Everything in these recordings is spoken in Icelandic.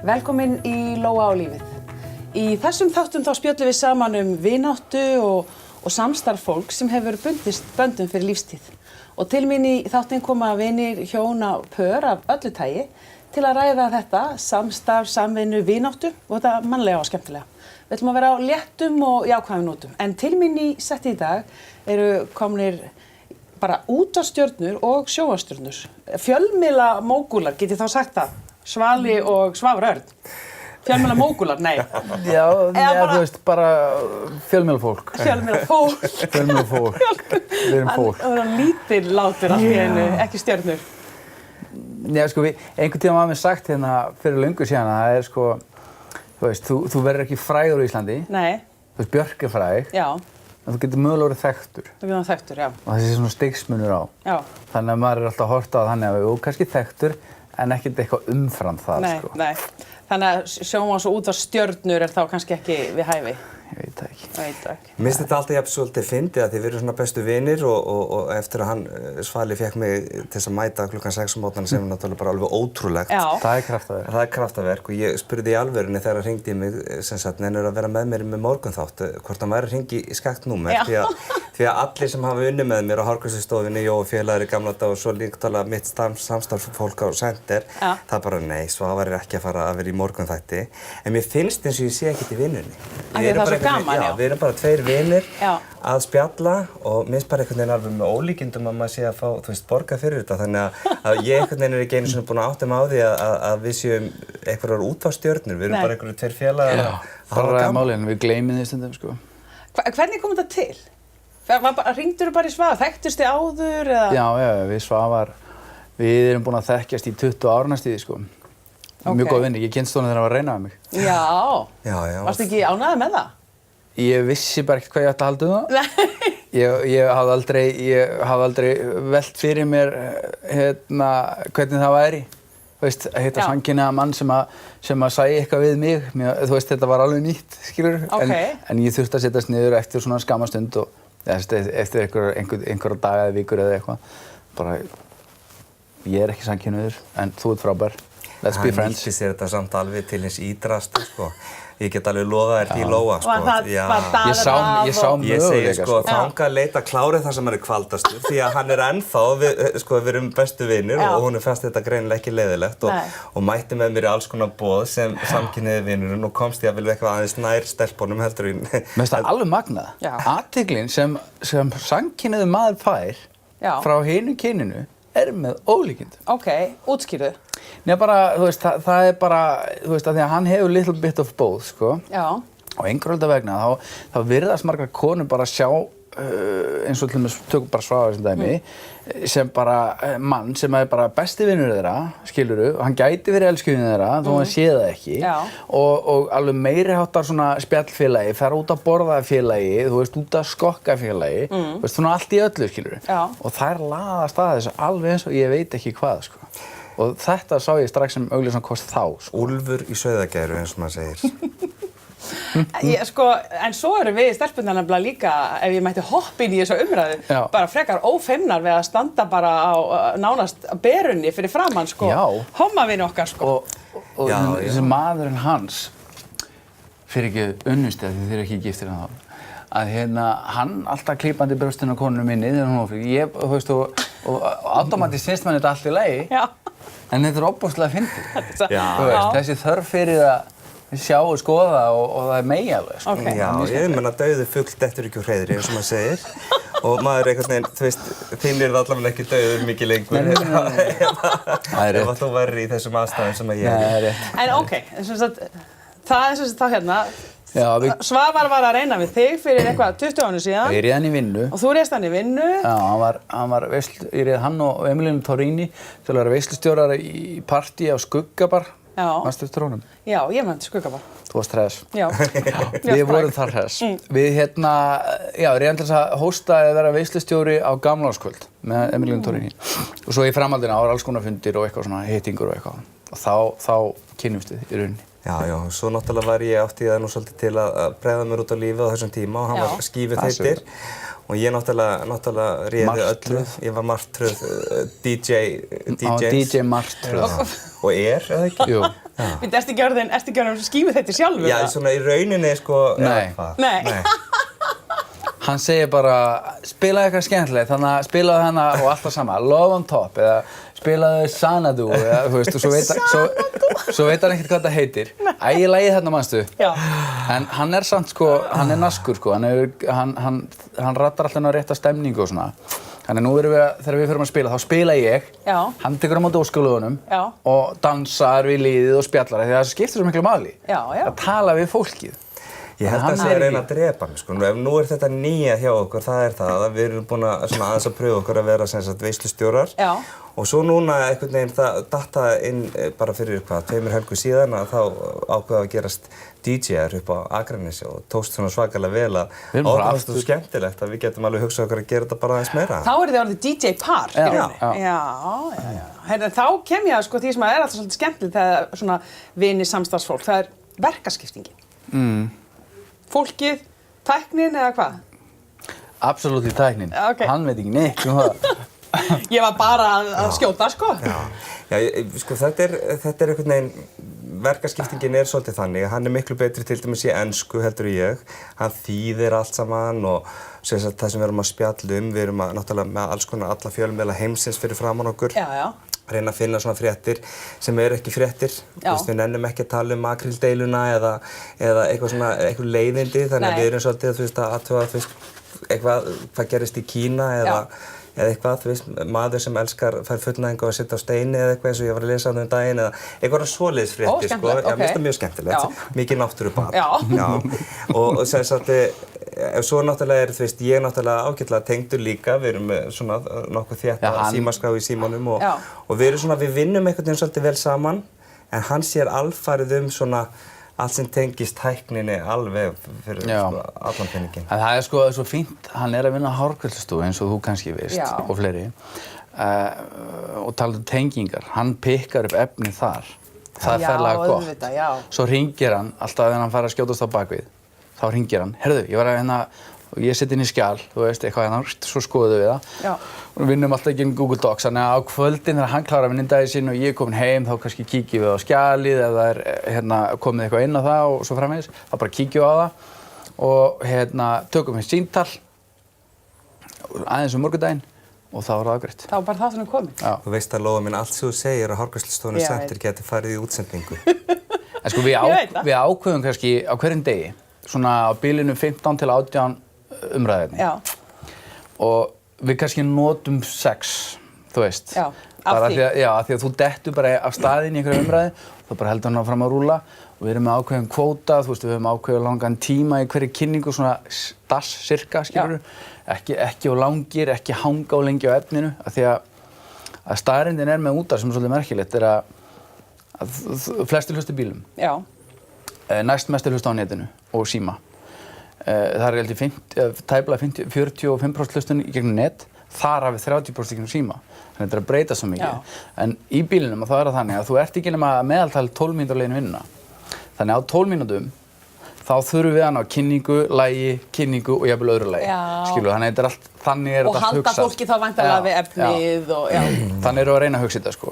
Velkomin í Lóa á lífið. Í þessum þáttum þá spjöllum við saman vináttu og samstarf fólk sem hefur bundist böndum fyrir lífstíð. Og til mín í þáttinn koma vinir, hjóna, pör af öllu tagi til að ræða þetta, samstarf, samvinnu, vináttu og þetta mannlega og skemmtilega. Við ætlum að vera á léttum og jákvæðum nótum. En til mín í setti í dag eru komnir bara útvarpsstjörnur og sjónvarpsstjörnur. Fjölmiðlamógúlar, get ég þá sagt það? Svali og Svavar Örn. Fjölmiðlamógúlar, nei. Já, þú veist, bara fjölmiðlafólk. Fjölmiðlafólk. Fjölmiðlafólk. Við erum fólk. Það er lítill látur allt í einu, ekki stjörnur. Já, sko, einhvern tíma var mér sagt hérna fyrir löngu síðan að það sko, þú veist, þú verður ekki frægur í Íslandi. Nei. Þú veist, Björk er fræg. Já. En þú getur mögulega verið þekktur. Þú getur þekktur, já. Og þessi svona stigsmunur á. Já. Þannig að maður er alltaf að horta á þannig að við kannski þekktur en ekkert eitthvað umfram það, sko. Nei. Þannig að sjónvarps- og útvarpsstjörnur er þá kannski ekki við hæfi. Ég veit það ekki. Mér finnst þetta alltaf jafn svolítið fyndið að þið verið svona bestu vinir og eftir að hann, Svali, fékk mig til að mæta klukkan 6 á mótnana sem er náttúrulega bara alveg ótrúlegt. Já. Það er kraftaverk. Það er kraftaverk og ég spurði í alvörunni þegar hann hringdi í mig, sem sagt, nennir að vera með mér með morgunþátt, hvort hann væri að hringi í skakt númer, því að allir sem hafa unnið með mér á Hárgreiðslustofunni, Jó og félagar í gamla daga og svo líka mitt samstarfsfólk á Center, það bara nei, Svavar er ekki að fara að vera í morgunþætti, en mér finnst eins og ég sé ekkert í vinnunni. Það er svo gaman, já. Við erum bara tveir vinir að spjalla og mér finnst bara einhvern veginn alveg með ólíkindum að maður sé að fá, þú veist, borga fyrir þetta. Þannig að ég einhvern veginn er ekki einu svona búin að átta mig á því að við séum einhverjar útvarpsstjörnur. Við erum bara einhverjir tveir félagar að hafa gaman. Málið, en við gleymum því stundum, sko. Hvernig kom þetta til? Hringdirðu bara í Svavar? Þekktust þið áður eða? Já, við Svavar, við erum búin að þekkjast í 20 ár næstum því, sko. Mjög góð vinni, ég kynntist honum þegar hann var að reyna við mig. Já. Varstu ekki ánægður með það? Ég vissi bara ekkert hvað ég ætti að halda um það. Ég hafði aldrei velt fyrir mér hvernig það væri. Þú veist, að hitta samkynhneigðan mann sem að sæi eitthvað við mig. Þú veist, þetta var alveg nýtt, skilurðu. En ég þurfti að setjast niður eftir svona skamma stund og eftir einhverja daga eða vikur eða eitthvað. Bara, ég er ekki samkynhneigður, en þú ert frábær. Let's be friends. Hann nýtti sér þetta samt alveg til hins ídrastu, sko. Ég get alveg lofað þér því Lóa, sko. Ég sá möguleika, Ég segi, sko, þangað leita klárið þar sem hann er kvaldastur, því að hann er ennþá, við erum bestu vinir og hún fannst þetta greinilega ekki leiðilegt og mætti með mér í alls konar boð sem samkynhneigði vinurinn og komst ég að vilja eitthvað aðeins nær stelpunum heldur í. Mér finnst það alveg magnað. Athyglin sem samkynhneigður maður fær frá hinu kyninu er með ólíkindum. Útskýrðu. Nei, bara, þú veist, það er bara, þú veist, að því að hann hefur little bit of both, sko. Já. Og einhverjum vegna, þá virðast margar konur bara sjá, eins og til dæmis tökum bara Svavar sem dæmi, sem bara mann sem er bara besti vinur þeirra, skilurðu, og hann gæti verið elskhugi þeirra, þó hann sé það ekki. Já. Og alveg meiri háttar svona spjallfélagi, fer út að borða félagi, þú veist, út að skokka félagi, þú veist, svona allt í öllu, skilurðu. Já. Og þær laðast að þessu alveg eins og ég veit ekki hvað, sko. Og þetta sá ég strax sem augljósan kost þá, sko. Úlfur í sauðagæru, eins og maður segir. En svo erum við stelpurnar nefnilega líka, ef ég mætti hoppa inn í þessu umræðu, bara frekar ófeimnar við að standa bara á nánast berunni fyrir framann, sko. Hommavini okkar, sko. Og þessi maðurinn hans, fyrir ekki unnustið, því þið eru ekki giftir en þá, að hann alltaf klípandi brjóstinn á konunum minni þegar hún var fyrir. Þú veist, og automatist finnst mann þetta allt í lagi. Já. En þetta er óbúslega fyndið. Þessi þörf fyrir að sjá og skoða og það er megi alveg, sko. Já, ég meina dauður fugl dettur ekki úr hreiðri, eins og maður segir. Og maður einhvern veginn, þú veist, þín er allavega ekki dauður mikið lengur. Ef þú værir í þessum aðstæðum sem ég er í. Það er rétt. En það er þá hérna, Svavar var að reyna við þig fyrir eitthvað 20 árum síðan. Ég réð hann í vinnu. Og þú réðst hann í vinnu. Já, ég réð hann og Emilínu Torrini til að vera veislustjórar í partí á Skuggabar. Manstu eftir honum? Já, ég man eftir Skuggabar. Þú varst hress. Já. Við vorum þar hress. Við réðum til að hósta eða vera veislustjóri á gamlárskvöld með Emilínu Torrini. Og svo í framhaldinu var alls konar fundir og eitthvað svona hittingur og eitthvað. Og þá kynnumst við í rauninni. Já, svo náttúrulega átti ég það nú svolítið til að bregða mér út á lífið á þessum tíma og hann var skífuþeyttir. Og ég náttúrulega réði öllu. Ég var martröð DJ. DJ martröð. Og eða ekki? Jú. Við ertu ekki orðin skímu þetta sjálfur? Já, svona í rauninni, sko... Nei. Nei. Hann segir bara, spilaðu eitthvað skemmtilegt, þannig að spilaðu hana og alltaf sama, Love on Top, eða spilaðu Xanadu, eða, þú veist, og svo veit hann ekkert hvað þetta heitir. Ég lagið þarna, manstu. Já. En hann er samt, sko, hann er naskur, sko, hann rattar alltaf ná rétta stemningu og svona. Þannig nú erum þegar við förum að spila, þá spila ég, hann tekur á móti óskölugunum og dansar við liðið og spjallar, því það skiptir svo miklu máli. Að tala við fólkið. Ég held að það sé að reyna að drepa mig, sko. Nú þetta nýja hjá okkur, það er það að við erum búin að aðeins að pröfa okkur að vera sem sagt veislustjórar. Og svo núna einhvern veginn það datta inn bara fyrir 2 helgur síðan að þá ákveða að gerast DJ-ar upp á Akranesi og tókst svona svakalega vel að það svo skemmtilegt að við getum alveg hugsað okkur að gera þetta bara aðeins meira. Þá þið orðið DJ-par, Já. Herra, þá kem ég að, sko, því sem er alltaf svolítið skemmtilegt þegar svona vinir samstarfsfólk, það er verkaskiptingin. Fólkið, tæknin eða hvað? Absolutt í tæknin. Hann veit ekki neitt það. Ég var bara að skjóta, sko. Já, sko þetta er einhvern veginn, verkaskiptingin er svolítið þannig, hann er miklu betri til dæmis í ensku heldur ég, hann þýðir allt saman og sem sagt það sem við erum að spjalla við erum náttúrulega með alls konar alla fjölmiðla heimsins fyrir framan okkur. Reyna að finna svona fréttir sem eru ekki fréttir. Við nennum ekki að tala um makríldeiluna eða eitthvað svona, eitthvað leiðindi, þannig að við erum svolítið að athuga eitthvað hvað gerist í Kína eða eitthvað, maður sem elskar fær fullnægingu að sitja á steini eða eitthvað eins og ég var að lesa um daginn eða eitthvað svoleiðis fréttir, sko. Já, mér finnst það mjög skemmtilegt. Mikið náttúrubad. Já. Og sem sagt, svo náttúrulega ég náttúrulega ágætlega tengdur líka, við erum með svona nokkuð þétta símaskrá í símanum og við erum svona, við vinnum einhvern veginn svolítið vel saman, en hann sér alfarið svona allt sem tengist tækninni alveg fyrir allan peninginn. En það er sko svo fínt, hann er að vinna á hárgreiðslustofu eins og þú kannski veist og fleiri og talað um tengingar, hann pikkar upp efni þar. Það er ferlega gott. Svo hringir hann alltaf þegar hann fær að skjótast á bakvið. Þá hringir hann, heyrðu, ég var að og ég sitt inn í skjal, þú veist, eitthvað svo skoðum við það. Og við vinnum alltaf gegn Google Docs, þannig að á kvöldin þegar hann klárar vinnudaginn sinn og ég er komin heim, þá kannski kíkjum við á skjalið ef það er komið eitthvað inn á það og svo framvegis. Þá bara kíkjum við á það og tökum við sýntal aðeins morgundaginn og þá var það afgreitt. Þá var bara þátturinn kominn. Þú veist að Lóa mín, allt sem þú segir á Hárgreiðslustofunni Center getur farið í útsendingu. En sko við ákveðum kannski á hverjum degi, svona á bilinu 15 til 18 umræðinni. Og við kannski notum 6, þú veist. Af því að þú dettur bara af staðinn í einhverju umræði, þá bara heldur hann áfram að rúlla og við erum með ákveðin kvóta, þú veist, við höfum ákveðið langan tíma í hverju kynningu, svona dags, cirka, skilurðu. Ekki of langir, ekki hanga of lengi á efninu, af því að staðreyndin er með útvarp sem er svolítið merkilegt, er að flestir hlusta í bílum. Næst mestir hlusta á netinu og síma. Það er held ég tæplega 45% hlustun í gegnum net, þar hafið 30% í gegnum síma. Þannig að þetta er að breyta svo mikið. En í bílinum þá er það þannig að þú ert ekki nema meðaltal 12 mínútur á leiðinni vinnuna. Þannig á 12 mínútum þá þurfum við hann á kynningu og jafnvel öðru lagi. Skilur, þannig að þetta er allt, þannig er þetta allt hugsað. Og halda fólki þá væntanlega við efnið og Þannig erum við að reyna að hugsa þetta, sko.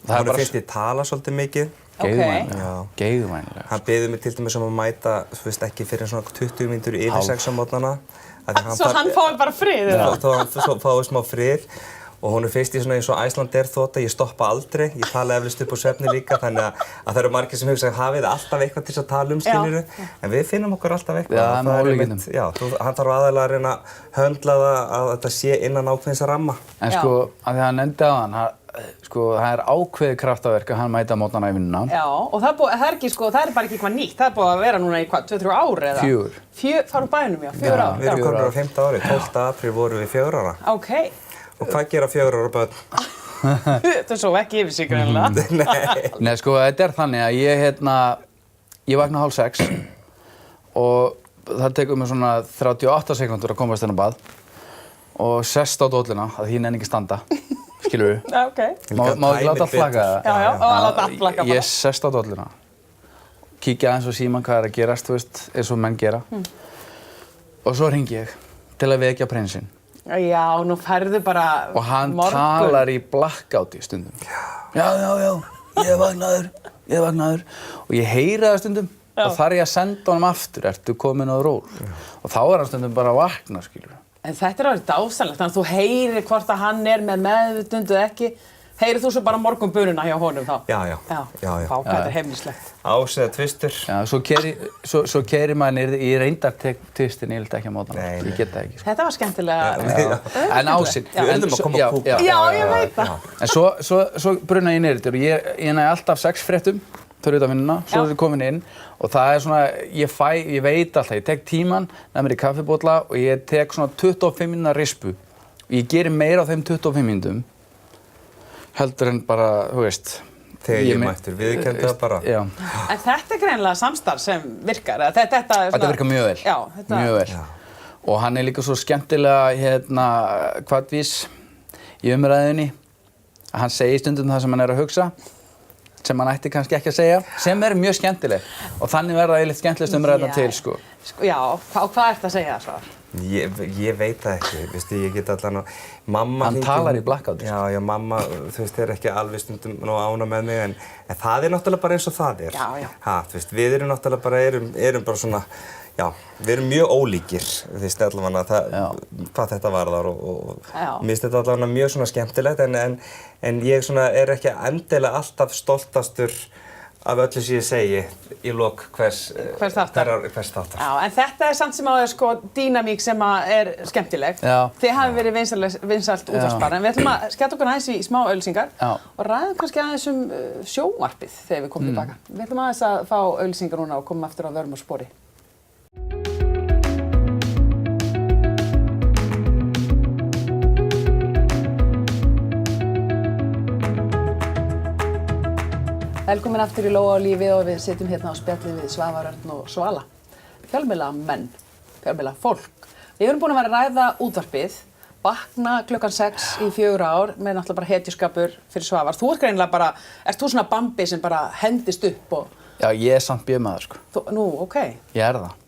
Hún finnst ég tala svolítið mikið. Geigvænlega. Hann biður mig til dæmis að mæta, þú veist, ekki fyrir svona 20 mínútur yfir 6 á morgnana. Svo hann fái bara frið? Svo fái smá frið. Og hún fyrst í svona eins og Icelandair þota, ég stoppa aldrei, ég tala eflaust upp á svefni líka, þannig að það eru margir sem hugsa að hafið alltaf eitthvað til að tala skilurðu, en við finnum okkur alltaf eitthvað. Já, það er ólíkindum. Já, hann þarf aðeinslega að reyna að höndla það að þetta sé innan ákveðins ramma. En sko, af því að hann nefndi á hann, sko, það er ákveðið kraftaverk að hann mæta mótnana í vinnuna. Já, og það er ekki, sko, það er bara ekki eitthvað nýtt, það er búið að vera núna í hvað, 2-3 ár eða? 4. Fara úr bænum, já, 4 ár. Við erum komin á 5. ári, 12. apríl vorum við 4 ára. Ókei. Og hvað gera 4 ára börn? Þetta svo ekki yfir sig greinlega. Nei, sko, þetta er þannig að ég vakna 5:30 og það tekur mig svona 38 sekúndur að komast inn á bað og sest á dolluna að því nenni ekki standa. Skilur við? Já, ok. Má ekki láta allt flakka það? Já, og láta allt flakka bara. Ég sest á dolluna, kíkja aðeins á símann hvað er að gerast, þú veist, eins og menn gera. Og svo hringi ég til að vekja prinsinn. Já, nú færðu bara morgun. Og hann talar í blackouti stundum. Já, ég er vaknaður. ég er vaknaður og ég heyri það stundum og þarf ég að senda honum aftur, ertu komin á ról og þá er hann stundum bara að vakna, skilur. En þetta alveg dásamlegt, þannig að þú heyrir hvort að hann er með meðvitund eða ekki. Heyrir þú svo bara morgunbununa hjá honum þá? Já. Fá, hvað þetta er heimilislegt. Ás eða tvistur. Já, svo keyrir maður niður, ég reyndar tvistin, ég vil ekki að móta hann, ég get það ekki. Þetta var skemmtilega. En ásinn. Við verðum að koma að kúka. Já, ég veit það. En svo bruna ég niður og ég næ alltaf 6 fréttum, fyrir utan vinnuna, svo er ég komin inn og það er svona, ég veit alltaf, ég tek tíman, næ mér í kaffibolla og ég tek svona 25 mínúna rispu og ég gerir meira á þeim 25 mínútum heldur en bara, þú veist. Þegar ég mættur, viðurkenndi það bara. Já. En þetta er greinilega samstarf sem virkar, Þetta virkar mjög vel. Já, mjög vel. Og hann er líka svo skemmtilega, hvatvís í umræðinni, að hann segir stundum það sem hann er að hugsa, sem hann ætti kannski ekki að segja, sem er mjög skemmtileg. Og þannig verða eiginlega skemmtilegst umræðina til, sko. Já, og hvað ertu að segja það, Svavar? Ég veit það ekki, veistu, ég get allan að mamma hann talar í blackouti. Já, mamma, þú veist, er ekki alveg stundum ná ána með mig, en það er náttúrulega bara eins og það er. Já. Þú veist, við erum náttúrulega bara, erum bara svona, já, við erum mjög ólíkir, þú veist, allavega hvað þetta varðar og mér finnst þetta allavega mjög svona skemmtilegt, en ég svona er ekki endilega alltaf stoltastur af öllu sem ég segi í lok hvers þáttar. Já, en þetta er samt sem að sko dýnamík sem að er skemmtileg. Já. Þið hafi verið vinsælt útvarpsbarn, en við ætlum að skella okkur aðeins í smá auglýsingar og ræðum kannski aðeins sjónvarpið þegar við komum tilbaka. Við ætlum aðeins að fá auglýsingar núna og komum aftur á Vörum og spori. Velkomin aftur í Lóa og lífi og við sitjum hérna á spjalli við Svavar Örn og Svala. Fjölmiðlamenn, fjölmiðlafólk. Við erum búin að vera að ræða útvarpið, vakna klukkan 6 í 4 ár með náttúrulega bara hetjuskapur fyrir Svavar. Þú ert greinilega bara, ert þú svona Bambi sem bara hendist upp og... Já, ég er samt bjömaður, sko. Nú, ok. Ég er það.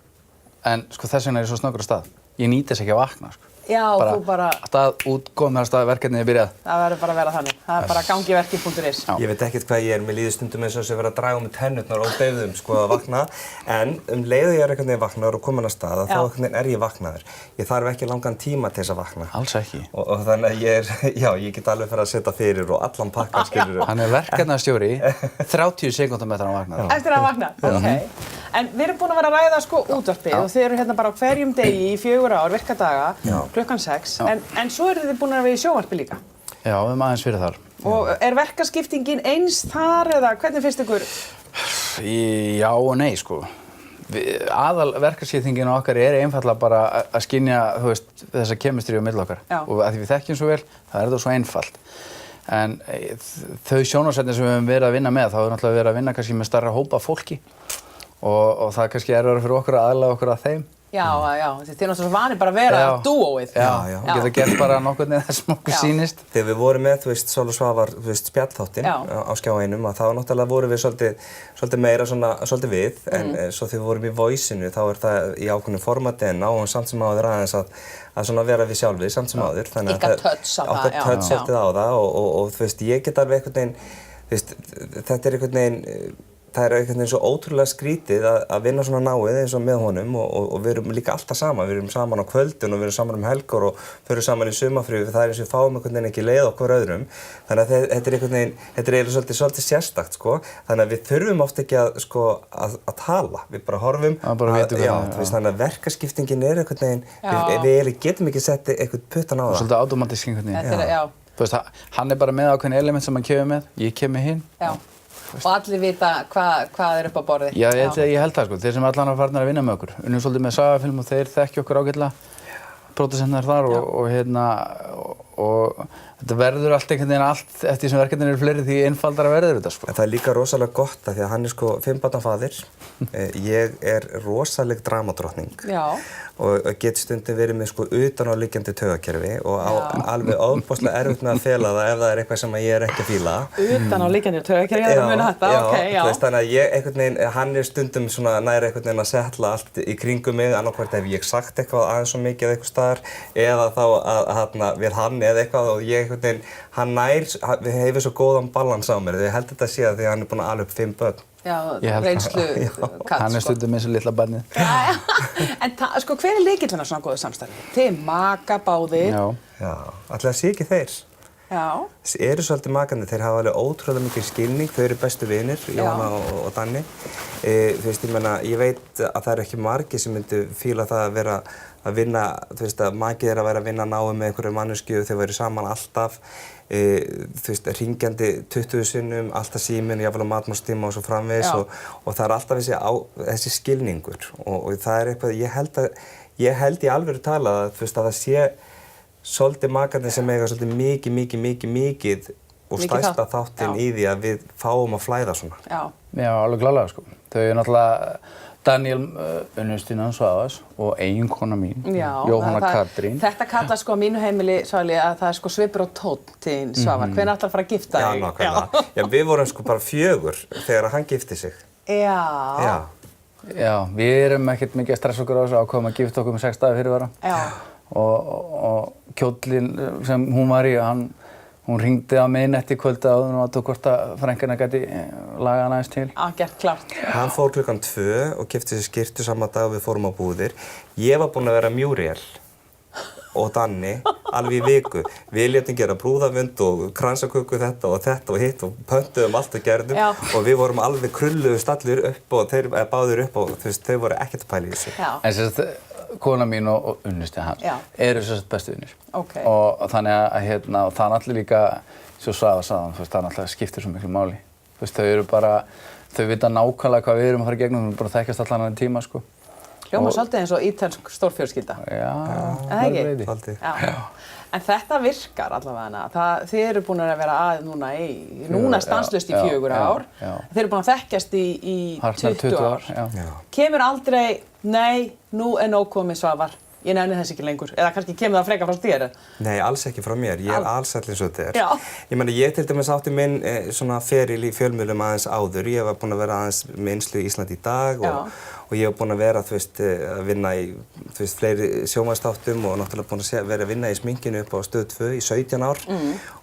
En sko þess vegna er ég svo snöggur á stað. Ég nýt þess ekki að vakna, sko. Já, þú bara... Stað út, komið að stað, verkefnið er byrjað. Það verður bara að vera þannig. Það er bara gangiverki.is. Ég veit ekkert hvað ég er, mér líður stundum eins og þess að vera að draga með tennurnar og beigðum, sko, að vakna. En leiðu ég er einhvern veginn vaknaður og komin að stað, þá einhvern veginn er ég vaknaður. Ég þarf ekki langan tíma til þess að vakna. Alls ekki. Og þannig að ég get alveg fyrir að setja fyrir og allan pakkan, skilurðu. Hann er verkefnastjóri, 30 sekúndum eftir að vakna. Eftir að vakna, ok. En við erum búin að vera að ræða sko útvarpið og þið eru hérna bara á hverjum degi í 4 ár, virkadaga, klukkan 6. En svo eru þið búin að vera í sjónvarpi líka. Já, við erum aðeins fyrir þar. Og er verkaskiptingin eins þar eða hvernig finnst ykkur? Já og nei, sko. Aðal verkaskiptingin okkar er einfaldlega bara að skynja, þú veist, þessa kemistríu á milli okkar. Og að því við þekkjum svo vel, það er þetta svo einfalt. En þau sjónvarpsefni sem við höfum verið að vinna með, þá höfum við náttúrulega verið að vinna kannski með stærra hópa af fólki. Og það kannski erfiðara fyrir okkur að aðlaga okkur að þeim. Já, þið er náttúrulega svo vanir bara að vera dúóið. Já, geta gert bara nokkurn veginn það sem okkur sýnist. Þegar við vorum með, þú veist, Sól og Svavar, þú veist, spjallþáttinn á Skjá 1, að þá náttúrulega vorum við svolítið meira svona, svolítið við, en svo þegar við vorum í Voice-inu, þá er það í ákveðnu formati en náum samt sem áður aðeins að svona vera við sjálfið, samt sem áður. Ykkar touch á það, okkar touch svolítið á það og þú veist, ég get alveg einhvern veginn, þú veist, þetta er einhvern veginn, það er einhvern veginn svo ótrúlega skrítið að vinna svona náið eins og með honum og við erum líka alltaf saman. Við erum saman á kvöldin og við erum saman helgar og förum saman í sumarfrí. Það er eins og við fáum einhvern veginn ekki leið okkur öðrum. Þannig að þetta er einhvern veginn, þetta er eiginlega svolítið sérstakt, sko. Þannig að við þurfum oft ekki að tala. Við bara horfum. Þannig að verkaskiptingin er einhvern veginn, við getum ekki sett einhvern puttan á það. Svolítið automatísk einhvern veginn. Þú veist, hann er bara með ákveðin element sem hann kemur með, ég kem með hinn. Og allir vita hvað er upp á borði. Já, ég held það, sko. Þeir sem allan farnir að vinna með okkur. Unnum svolítið með sagafilm og þeir þekki okkur ágætlega. Pródusentnar þar og þetta verður allt einhvern veginn allt eftir sem verkefnin eru fleiri því einfaldara verður þetta, sko. En það er líka rosalega gott af því að hann er sko 5 barna faðir. Ég er rosaleg dramadrottning. Og get stundum verið með sko utanáliggjandi taugakerfi og á alveg ofboðslega erfitt með að fela það ef það er eitthvað sem ég er ekki að fíla. Utanáliggjandi taugakerfi, það er að muna þetta, ok, já. Þú veist, þannig að ég einhvern veginn, hann er stundum svona nær einhvern veginn að setla allt í kringum mig, annarkvort ef ég sagt eitthvað aðeins svo mikið eitthvað staðar eða þá að við hann sinni eða eitthvað og ég einhvern veginn, hann hefur svo góðan balans á mér. Ég held þetta sé að því að hann búinn að ala upp 5 börn. Já, reynslu katt, Hann stundum eins og litla barnið. En sko, hver lykillinn að svona góðu samstarfi? Þið maka báðir. Já, ætli það sé ekki þeir. Já. Eru svolítið makandi, þeir hafa alveg ótrúlega mikil skilning, þau eru bestu vinir, Jóhanna og Danni. Þú veist, ég veit að það eru ekki margir sem myndu fíla það að vera að vinna, þú veist, að makið er að vera að vinna náið með einhverju manneskju, þau væru saman alltaf, þú veist, hringjandi 20 sinnum, alltaf síminn, jafnvel á matmálstíma og svo framvegis og það er alltaf þessi skilningur og það er eitthvað, ég held í alvöru talað að, þú veist, að það sé svolítið makandi sem eiga svolítið mikið og stærsta þáttinn í því að við fáum að flæða svona. Já, alveg klálega sko. Þau eru náttúrulega Daniel Unnustína Svavars og eiginkona mín, Jóhanna Katrín. Þetta kallast sko á mínu heimili, Svali, að það er sko svipur og tónn til Svavar. Hvenær ætlar að fara að gifta þig? Já, nákvæmlega. Já, við vorum sko bara 4 þegar hann gifti sig. Já, við erum ekkert mikið að stressa okkur á þessu, ákváðum að gifta okkur með 6 daga fyrirvara. Og kjóllinn sem hún var í, hún hringdi á miðnætti kvöldið áður og aðtók hvort að frænkan gæti lagað hann aðeins til. Gert klárt. Hann fór klukkan 2 og keypti sér skyrtu sama dag og við fórum á búðir. Ég var búinn að vera Muriel og Danni alveg í viku. Við létum gera brúðarmynd og kransaköku þetta og hitt og pöntuðum allt og gerðum og við vorum alveg krulluðust allir upp og þeir báðir upp og þú veist, þau voru ekkert að pæla í þessu. En sérst, kona mín og Unnusti hans eru sérst bestu vinir. Og þannig að og það er allir líka, svo Svava sagði hann, það er alltaf skiptir svo miklu máli. Þú veist, þau eru bara, þau vita nákvæmlega hvað við erum að fara í gegnum, við erum bara að þekkjast allan annan tíma, sko. Hljómar svolítið eins og ítalsk stórfjölskylda. Svolítið. En þetta virkar allavega. Þið eru búin að vera núna stanslaust í 4 ár. Þið eru búin að þekkjast í 20 ár. Kemur aldrei, nei, nú er nóg komið Svavar. Ég nefni þess ekki lengur. Eða kannski kemur það frekar frá þér? Nei, alls ekki frá mér. Ég er alsæll eins og þetta er. Ég meina, ég til dæmis átti minn svona feril í fjölmiðlum aðeins áður. Ég var búinn að vera aðeins með innslu í Íslandi í dag og ég var búinn að vera, þú veist, að vinna í, þú veist, fleiri sjónvarpsþáttum og náttúrulega búinn að vera að vinna í sminkinu upp á Stöð 2 í 17 ár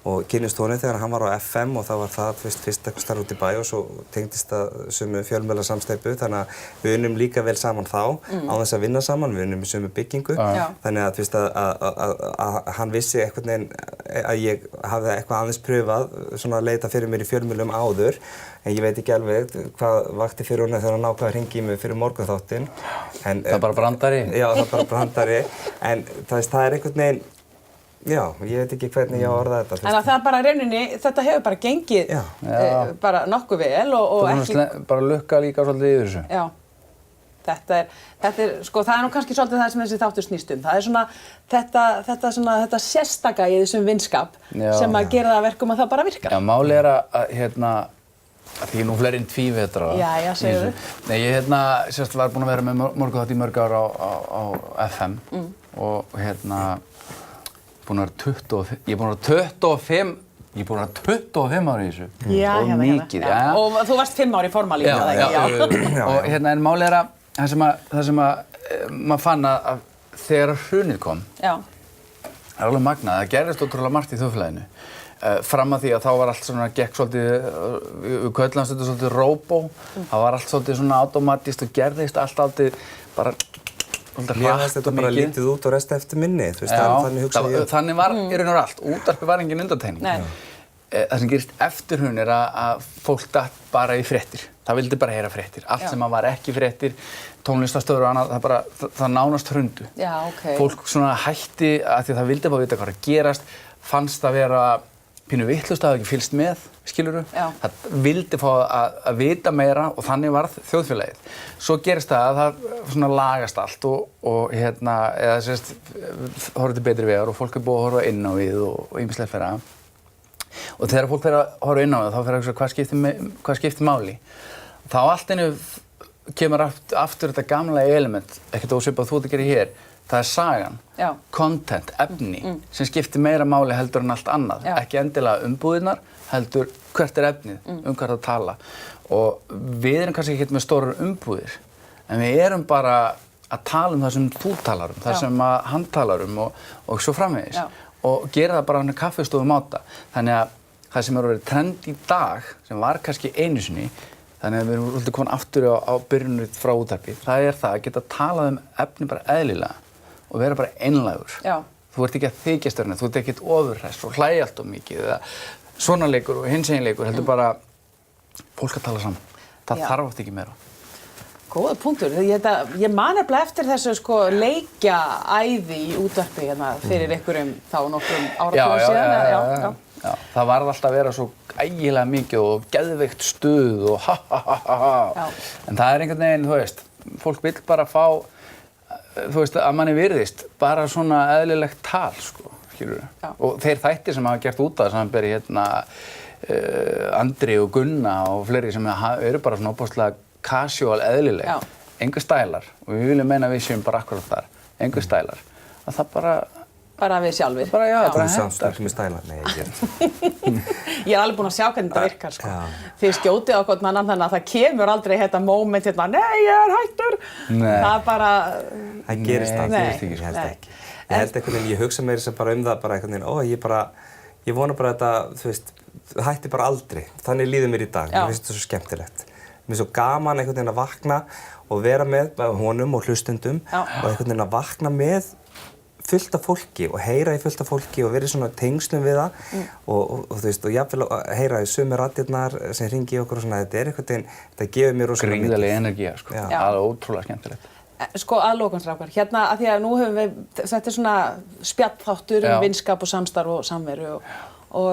og kynnist honum þegar hann var á FM og þá var það, þú veist, fyrst eitthvað starf út í bæ og svo tengdist það sömu fjölmiðlasamsteypu þannig að við unnum líka vel saman þá á þess að vinna saman, við unnum í sömu byggingu þannig að, þú veist, að hann vissi eitthvað neginn að ég hafði eitthvað aðeins pröfað svona að leita fyrir mér í fjölmiðlum áður en ég veit ekki alveg hvað vakti fyrir honum þegar hann ákvað að hringja í mig fyrir morgunþáttinn. Það er bara brandari? Já, það er bara brandari. En það er einhvern veginn, já, ég veit ekki hvernig ég á að orða þetta. En það er bara rauninni, þetta hefur bara gengið bara nokkuð vel og ekki... Bara lukka líka svolítið yfir þessu. Já. Þetta er, sko, það er nú kannski svolítið það sem þessi þáttur snýst Það er svona, þetta sérstaka í þessum vinskap sem að gera það verkum að það bara virkar. Já, máli er að því ég nú fleiri en tvívetrar. Já, segðu. Nei, ég sérst var búinn að vera með morgunþátt í mörg ár á FM og búinn að vera 25 ári í þessu. Já, og mikið. Og þú varst 5 ári í formalínu, eða ekki? Já. Og en máli er að það sem maður fann að þegar hrunið kom, er alveg magnað. Það gerðist ótrúlega margt í þjóðfélaginu. Fram að því að þá var allt svona, gekk svolítið, við köllum þetta svolítið róbó. Það var allt svolítið svona automatískt og gerðist allt bara svolítið hratt þetta bara lítið út og resta eftir minni, þú veist, þannig hugsa ég. Þannig var í raun og allt. Útvarpið var engin undantekning. Það sem gerist eftir hrun er að fólk datt bara í fréttir. Það vildi bara heyra fréttir. Allt sem var ekki fréttir, tónlistarstöður og annað, það nánast hrundu. Fólk svona hætti að því það vildi bara vita hvað er að gerast, fannst að vera pínu vitlaust að hafa ekki fylgst með, skilurðu. Það vildi fá að vita meira og þannig varð þjóðfélagið. Svo gerist það að það svona lagast allt og eða sérst, horfði til betri vegar og fólk er búið að horfa inn á við og ýmislegt fyrir að. Og þegar fólk fer að horfa inn á við þá fer að hugsa hvað skiptir máli. Þá allt einu kemur aftur þetta gamla element, ekkert ósvipað þú ert að gera hér. Það er sagan, content, efni sem skiptir meira máli heldur en allt annað. Ekki endilega umbúðirnar, heldur hvert er efnið, hvert að tala. Og við erum kannski ekki með stórar umbúðir, en við erum bara að tala það sem þú talar það sem hann talar og svo framvegis. og gera það bara á kaffistofu máta. Þannig að það sem verið trend í dag, sem var kannski einu sinni, þannig að við erum svolítið komin aftur á byrjunum frá útvarpi, það er það að geta talað efni bara eðlilega og vera bara einlægur. Já. Þú ert ekki að þykjast þarna, þú ert ekkert ofurhress og hlæja allt of mikið eða svona leikur og hinsegin leikur, heldur bara fólk að tala saman. Það þarf oft ekki meira. Góða punktur. Ég man nefnilega eftir þessu leikjaæði í útvarpi hérna fyrir einhverjum þá nokkrum áratugum síðan. Já, það varð alltaf að vera svo ægilega mikið og geðveikt stuð og ha. En það er einhvern veginn, þú veist, fólk vill bara fá, þú veist, að manni virðist bara svona eðlilegt tal, sko, skilurðu. Og þeir þættir sem hafa gert út af þess að hann beri hérna Andri og Gunna og fleiri sem eru bara svona óbúslega casual eðlileg, engu stælar og við viljum meina að við séum bara akkurat þar, engu stælar, að það bara við sjálfir. Þú samst ekki með stæla? Nei, ég Ég alveg búin að sjá hvernig þetta virkar, sko. Þið skjótið á hvort annan þannig að það kemur aldrei þetta moment hérna, nei, ég er hættur. Það bara... Það gerist það. Nei, ég held ekki. Ég held einhvern veginn, ég hugsa meira sem bara það, bara einhvern veginn, ég vona bara að þetta, þú veist, hætti bara aldrei. Þannig líður mér í dag. Mér finnst þetta svo skemmtilegt. Mér finnst svo gaman einhvern veginn að vakna og vera með honum og hlustendum og einhvern veginn að vakna með fullt af fólki og heyra í fullt af fólki og vera í svona tengslum við það og þú veist, og jafnvel að heyra í sömu raddirnar sem hringi í okkur og svona, þetta er einhvern veginn, þetta gefur mér rosalega mikið. Gríðarleg energía, sko. Það er ótrúlega skemmtilegt. Sko, að lokum, strákar, hérna, að því að nú höfum við, þetta er svona spjallþáttur vinskap og samstarf og samveru og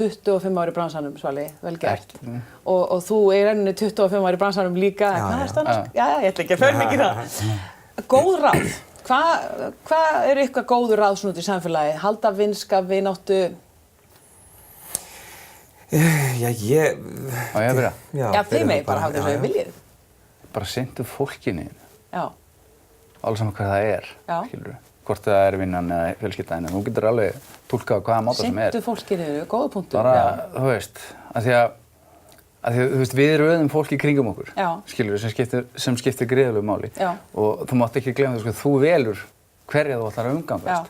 25 ári í bransanum, Svali, vel gert. Og þú er enni 25 ári í bransanum líka, hvað er það? Já, ég ætla ekki að förum ekki það. Góð ráð. Hvað eru eitthvað góður ráð svona út í samfélagi? Halda vinskap, vináttu? Já, ég... Á ég að byrja? Já, þið megið bara hafa þessu viljið. Bara syndu fólkinu. Já. Alveg saman hvað það er, skilurðu. Hvort það er vinnan eða fjölskyldan, en þú getur alveg túlkað á hvaða máta sem er. Syndu fólkinu, góða punktur. Bara, þú veist, af því að þú veist, við röðum fólki í kringum okkur, skilurðu, sem skiptir gríðarlegu máli. Og þú mátt ekki gleyma það, þú velur hverja þú ætlar að umgangast.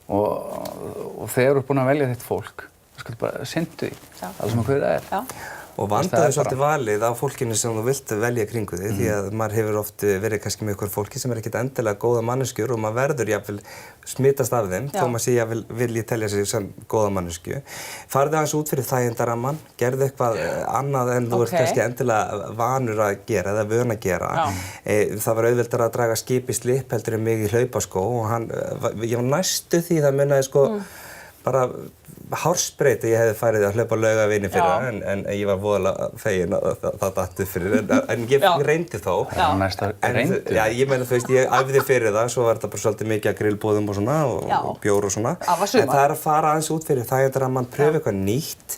Og þegar þú ert búin að velja þitt fólk, þá skaltu bara syndu því, alveg saman hver það er. Og vandaðu svolítið valið á fólkinu sem þú vilt velja kringu þig því að maður hefur oft verið kannski með ykkur fólki sem er ekkert endilega góða manneskjur og maður verður jafnvel smitast af þeim þó maður sé jafnvel vilji telja sig sem góða manneskju. Farðu aðeins út fyrir þægindaramman, gerðu eitthvað annað en þú ert kannski endilega vanur að gera eða vön að gera. Það var auðveldara að draga skip í slipp heldur en mig í hlaupaskó og ég var næstu því það munaði sko bara hársbreyti ég hefði farið að hlaupa Laugaveginn fyrra en ég var voðalega fegin að það datt upp fyrir en ég reyndi þó. Já, ég meina þú veist, ég æfði fyrir það, svo var þetta bara svolítið mikið að grillboðum og svona og bjór og svona. En það er að fara aðeins út fyrir þægindaramman, pröfa eitthvað nýtt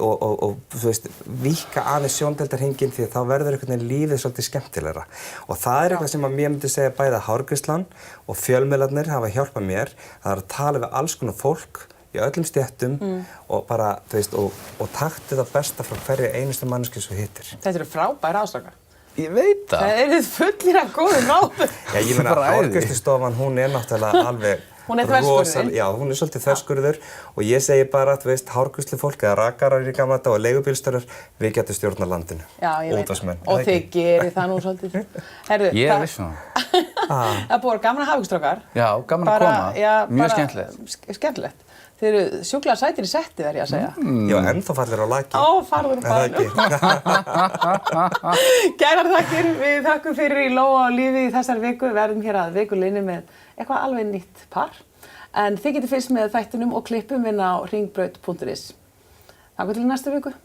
og þú veist, víkka aðeins sjóndeildarhringinn því að þá verður einhvern veginn lífið svolítið skemmtilegra. Og það er eitthvað sem að mér myndi segja bæði að hárgreiðslan og fjölmiðlarnir hafa hjálpað mér. Það er að tala við alls konar fólk í öllum stéttum og bara, þú veist, og taktu það besta frá hverju einustu manneski sem hittir. Þetta eru frábæri ástrákar. Ég veit það. Það eru fullir af góðum ráðum. Já, ég meina, hárgreiðslustofan, hún er náttúrulega alveg hún er þverskurður. Já, hún er svolítið þverskurður og ég segi bara, þú veist, hárgreiðslufólk eða rakarar í gamla daga og leigubílstjórar, við getum stjórnað landinu. Já, ég veit. Og þið gerir það nú svolítið. Herðu, ég er viss um það. Það búið gaman að hafa ykkur strákar. Já, gaman að koma. Mjög skemmtilegt. Skemmtilegt. Þið eru sjúklega sætir í setti, verð ég að segja. Já, ennþá fallir á laki. Farður á Kærar þakkir, við þakkum fyrir í Lóa og lífi í þessari viku. Við verðum hér að vikulinni með eitthvað alveg nýtt par. En þið getið fylgst með þættinum og klippum inn á hringbraut.is. Þangað til næstu viku.